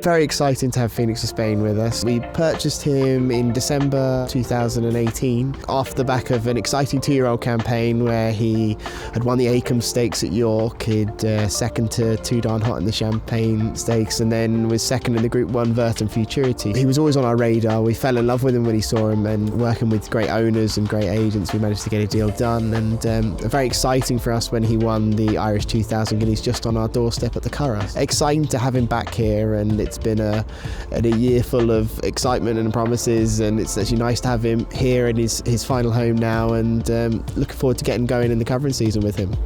very exciting to have Phoenix of Spain with us. We purchased him in December 2018 off the back of an exciting 2-year-old campaign where he had won the Acomb Stakes at York, he'd second to Too Darn Hot in the Champagne Stakes, and then was second in the Group 1 Vertum Futurity. He was always on our radar. We fell in love with him when we saw him, and working with great owners and great agents, we managed to get a deal done. And very exciting for us when he won the Irish 2000 Guineas just on our doorstep at the Curragh. Exciting to have him back here, and it's been a year full of excitement and promises, and it's actually nice to have him here in his final home now, and looking forward to getting going in the covering season with him.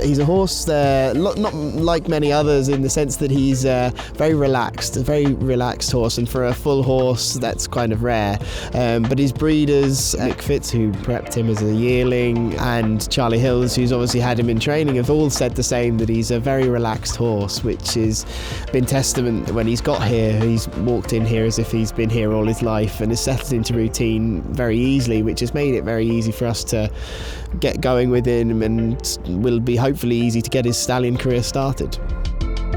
He's a horse not like many others in the sense that he's a very relaxed horse, and for a full horse that's kind of rare. But his breeders, Nick Fitz, who prepped him as a yearling, and Charlie Hills, who's obviously had him in training, have all said the same, that he's a very relaxed horse, which has been testament when he's got here. He's walked in here as if he's been here all his life and has settled into routine very easily, which has made it very easy for us to get going with him, and will be hopefully easy to get his stallion career started.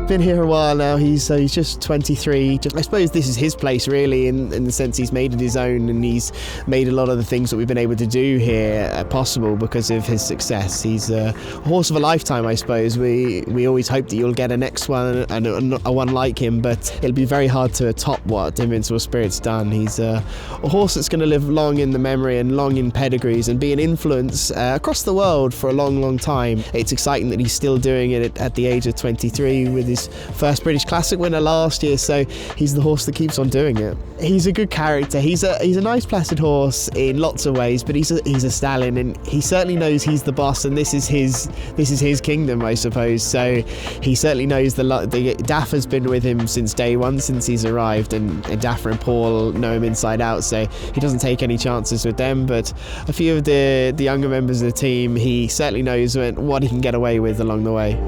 Been here a while now. He's just 23. I suppose this is his place really, in the sense he's made it his own, and he's made a lot of the things that we've been able to do here possible because of his success. He's a horse of a lifetime, I suppose. We always hope that you'll get a next one and a one like him, but it'll be very hard to top what Invincible Spirit's done. He's a horse that's going to live long in the memory and long in pedigrees and be an influence across the world for a long time. It's exciting that he's still doing it at the age of 23 with his first British Classic winner last year, so he's the horse that keeps on doing it. He's a good character. He's a nice placid horse in lots of ways, but he's a stallion, and he certainly knows he's the boss, and this is his kingdom, I suppose. So he certainly knows the Daff has been with him since day one, since he's arrived, and Daffer and Paul know him inside out, so he doesn't take any chances with them. But a few of the younger members of the team, he certainly knows what he can get away with along the way.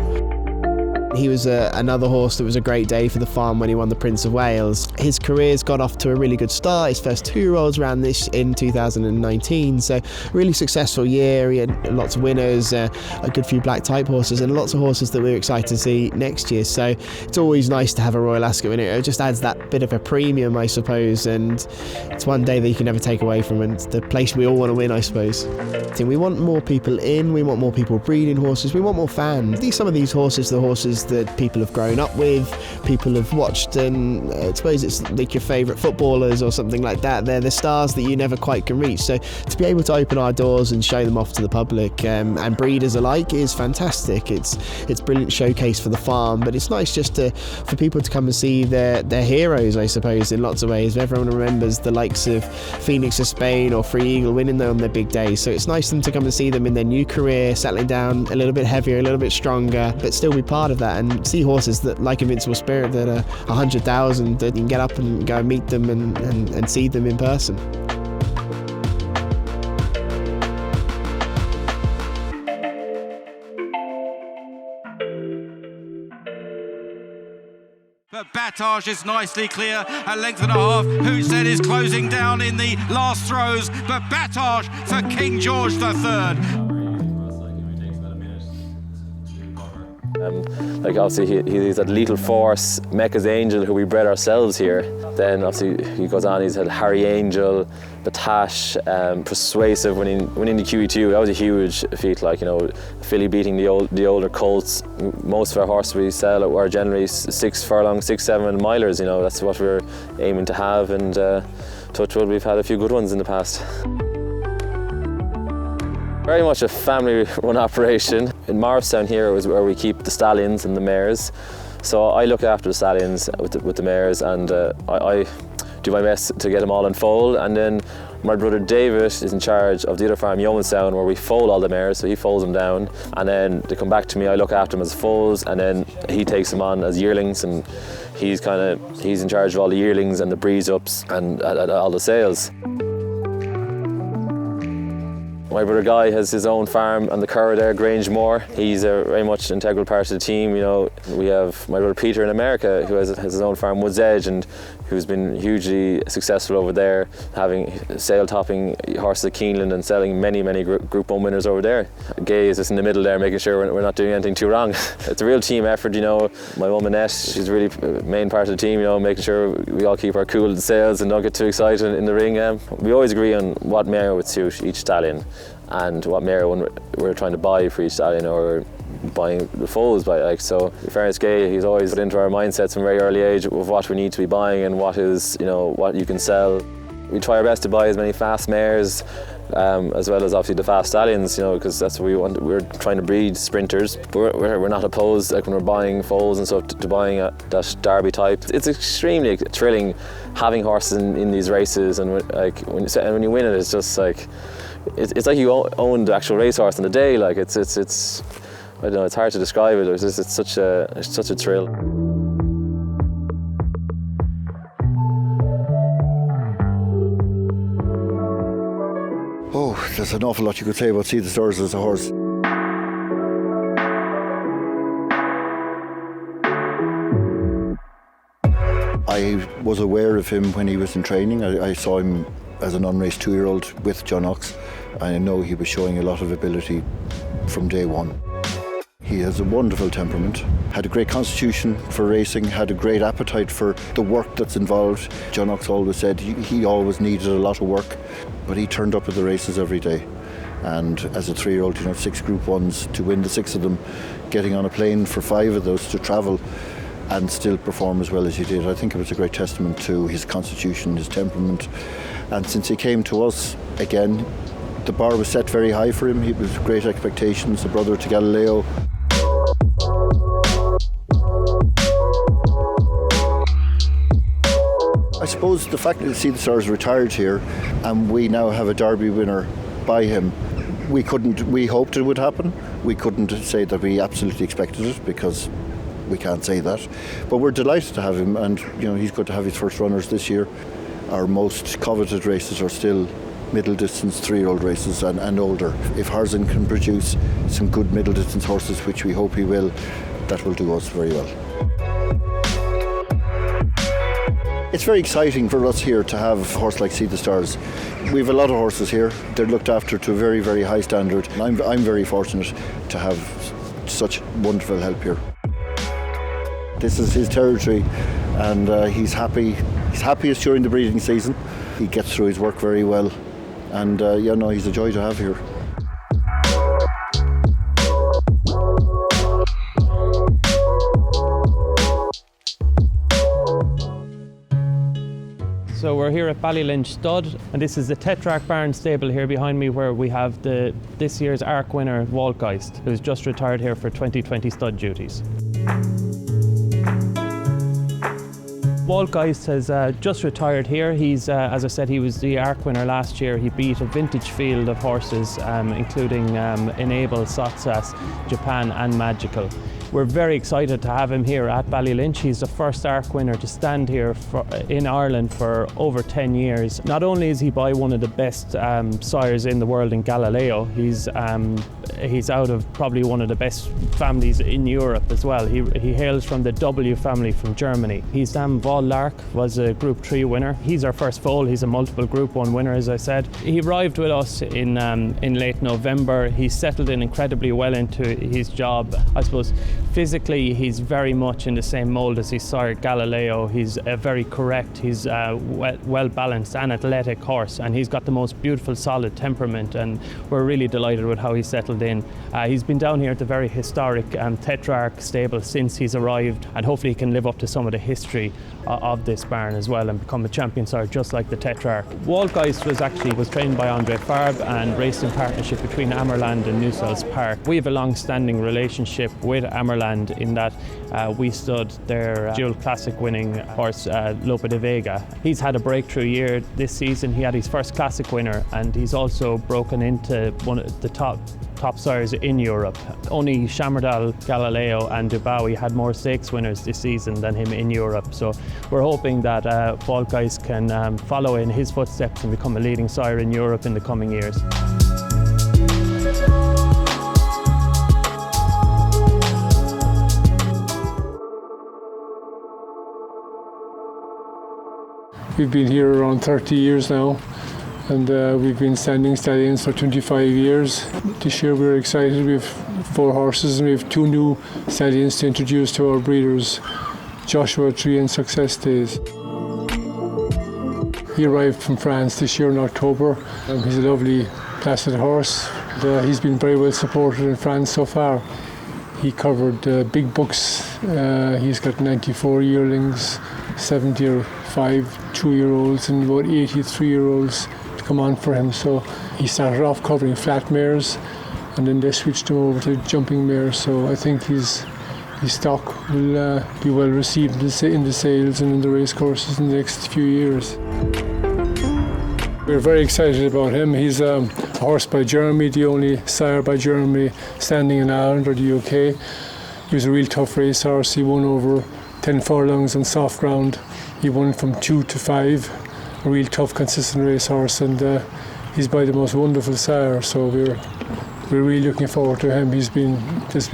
He was another horse that was a great day for the farm when he won the Prince of Wales. His career's got off to a really good start. His first 2-year-olds ran this in 2019, so really successful year. He had lots of winners, a good few black type horses, and lots of horses that we're excited to see next year. So it's always nice to have a Royal Ascot winner. It just adds that bit of a premium, I suppose, and it's one day that you can never take away from, and it's the place we all want to win, I suppose. We want more people in, we want more people breeding horses, we want more fans. Some of these horses, the horses that people have grown up with, people have watched, and I suppose it's like your favourite footballers or something like that. They're the stars that you never quite can reach. So to be able to open our doors and show them off to the public and breeders alike is fantastic. It's brilliant showcase for the farm, but it's nice just for people to come and see their heroes, I suppose, in lots of ways. Everyone remembers the likes of Phoenix of Spain or Free Eagle winning them on their big days. So it's nice for them to come and see them in their new career, settling down a little bit heavier, a little bit stronger, but still be part of that, and see horses that, like Invincible Spirit, that are 100,000, that you can get up and go and meet them and see them in person. But Battage is nicely clear, a length and a half. Who said is closing down in the last throws, but Battage for King George III. Like obviously he's had Lethal Force, Mecca's Angel, who we bred ourselves here. Then obviously he goes on, he's had Harry Angel, Batash, Persuasive winning the QE2. That was a huge feat, like, you know, filly beating the older colts. Most of our horses we sell are generally 6 furlong, 6-7 milers, you know, that's what we're aiming to have, and touch wood, we've had a few good ones in the past. Very much a family-run operation. In Morristown here is where we keep the stallions and the mares. So I look after the stallions with the mares, and I do my best to get them all in foal. And then my brother David is in charge of the other farm, Yeomanstown, where we foal all the mares, so he foals them down. And then they come back to me, I look after them as foals, and then he takes them on as yearlings, and he's in charge of all the yearlings and the breeze ups and all the sales. My brother Guy has his own farm on the Curragh there, Grangemore. He's a very much integral part of the team. You know, we have my brother Peter in America, who has his own farm, Woods Edge, and who's been hugely successful over there, having sale-topping horses at Keeneland and selling many Group 1 winners over there. Gay is just in the middle there, making sure we're not doing anything too wrong. It's a real team effort, you know. My mum Annette, she's really the main part of the team, you know, making sure we all keep our cool at the sales and don't get too excited in the ring. We always agree on what mare would suit each stallion and what mare we're trying to buy for each stallion or buying the foals by, like. So in fairness, Gay, he's always put into our mindsets from a very early age of what we need to be buying and what is, you know, what you can sell. We try our best to buy as many fast mares as well as obviously the fast stallions, you know, because that's what we want. We're trying to breed sprinters, but we're not opposed, like when we're buying foals and stuff, to buying that Derby type. It's extremely thrilling having horses in these races, and like when you win it, it's just like it's like you own the actual racehorse on the day. Like it's I don't know, it's hard to describe it. It's such a thrill. Oh, there's an awful lot you could say about See the Stars as a horse. I was aware of him when he was in training. I saw him as an unraced 2-year-old with John Ox. I know he was showing a lot of ability from day one. He has a wonderful temperament, had a great constitution for racing, had a great appetite for the work that's involved. John Ox always said he always needed a lot of work, but he turned up at the races every day. And as a 3-year-old, you know, 6 Group 1s, to win the 6 of them, getting on a plane for 5 of those to travel and still perform as well as he did. I think it was a great testament to his constitution, his temperament. And since he came to us, again, the bar was set very high for him. He was great expectations, a brother to Galileo. I suppose the fact that See the Stars retired here and we now have a Derby winner by him, we hoped it would happen. We couldn't say that we absolutely expected it because we can't say that. But we're delighted to have him, and you know, he's going to have his first runners this year. Our most coveted races are still middle distance 3-year-old races and older. If HARZAND can produce some good middle distance horses, which we hope he will, that will do us very well. It's very exciting for us here to have a horse like See the Stars. We have a lot of horses here. They're looked after to a very, very high standard. I'm very fortunate to have such wonderful help here. This is his territory, and he's happy. He's happiest during the breeding season. He gets through his work very well, and he's a joy to have here. So we're here at Ballylinch Stud, and this is the Tetrarch Barn stable here behind me, where we have this year's ARC winner, Waldgeist, who's just retired here for 2020 stud duties. Waldgeist has just retired here. He's, as I said, he was the ARC winner last year. He beat a vintage field of horses, including Enable, Sotsas, Japan and Magical. We're very excited to have him here at Ballylinch. He's the first ARC winner to stand here in Ireland for over 10 years. Not only is he by one of the best sires in the world in Galileo, he's out of probably one of the best families in Europe as well. He hails from the W family from Germany. He's Waldlark, was a Group 3 winner. He's our first foal. He's a multiple Group 1 winner, as I said. He arrived with us in late November. He settled in incredibly well into his job. I suppose physically he's very much in the same mould as his sire Galileo. He's very correct, he's well balanced and athletic horse, and he's got the most beautiful solid temperament, and we're really delighted with how he settled in. He's been down here at the very historic Tetrarch stable since he's arrived, and hopefully he can live up to some of the history of this barn as well and become a champion sire just like the Tetrarch. Waldgeist was trained by Andre Farb and raced in partnership between Amerland and Newsells Park. We have a long-standing relationship with Amerland in that we stood their dual classic winning horse Lope de Vega. He's had a breakthrough year this season. He had his first classic winner, and he's also broken into one of the top sires in Europe. Only Chamerdal, Galileo and Dubawi had more stakes winners this season than him in Europe. So we're hoping that Waldgeist can follow in his footsteps and become a leading sire in Europe in the coming years. We've been here around 30 years now, and we've been standing stallions for 25 years. This year we're excited. We have 4 horses and we have 2 new stallions to introduce to our breeders, Joshua Tree and Success Days. He arrived from France this year in October. He's a lovely, placid horse. He's been very well supported in France so far. He covered big books. He's got 94 yearlings, 75 2-year-olds and about 83-year-olds to come on for him. So he started off covering flat mares, and then they switched him over to jumping mares. So I think his stock will be well received in the sales and in the race courses in the next few years. We're very excited about him. He's a horse by Jeremy, the only sire by Jeremy standing in Ireland or the UK. He was a real tough race horse. He won over 10 furlongs on soft ground. He won from 2 to 5, a real tough, consistent race horse, and he's by the most wonderful sire. So we're really looking forward to him. There's been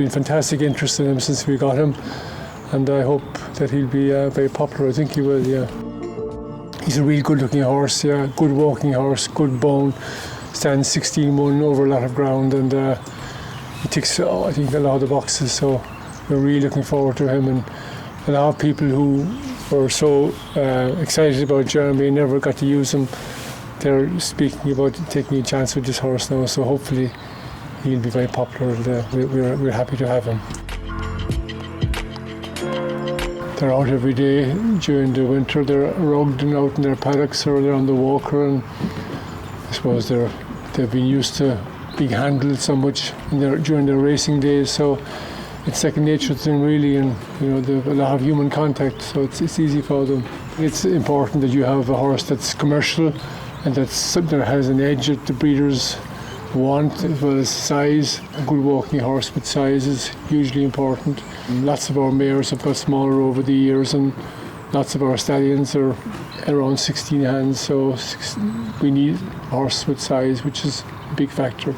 fantastic interest in him since we got him, and I hope that he'll be very popular. I think he will, yeah. He's a real good-looking horse, yeah, good walking horse, good bone, stands 16-1 over a lot of ground, and he ticks, I think, a lot of the boxes. So we're really looking forward to him, and a lot of people who were so excited about Jeremy and never got to use him, they're speaking about taking a chance with this horse now. So hopefully he'll be very popular, and we're happy to have him. They're out every day during the winter. They're rugged and out in their paddocks, or they're on the walker, and I suppose they've been used to being handled so much during their racing days. So it's second nature to them, really, and they have a lot of human contact, so it's easy for them. It's important that you have a horse that's commercial and that has an edge that the breeders want, as well as size. A good walking horse with size is hugely important. And lots of our mares have got smaller over the years, and lots of our stallions are around 16 hands, so we need a horse with size, which is a big factor.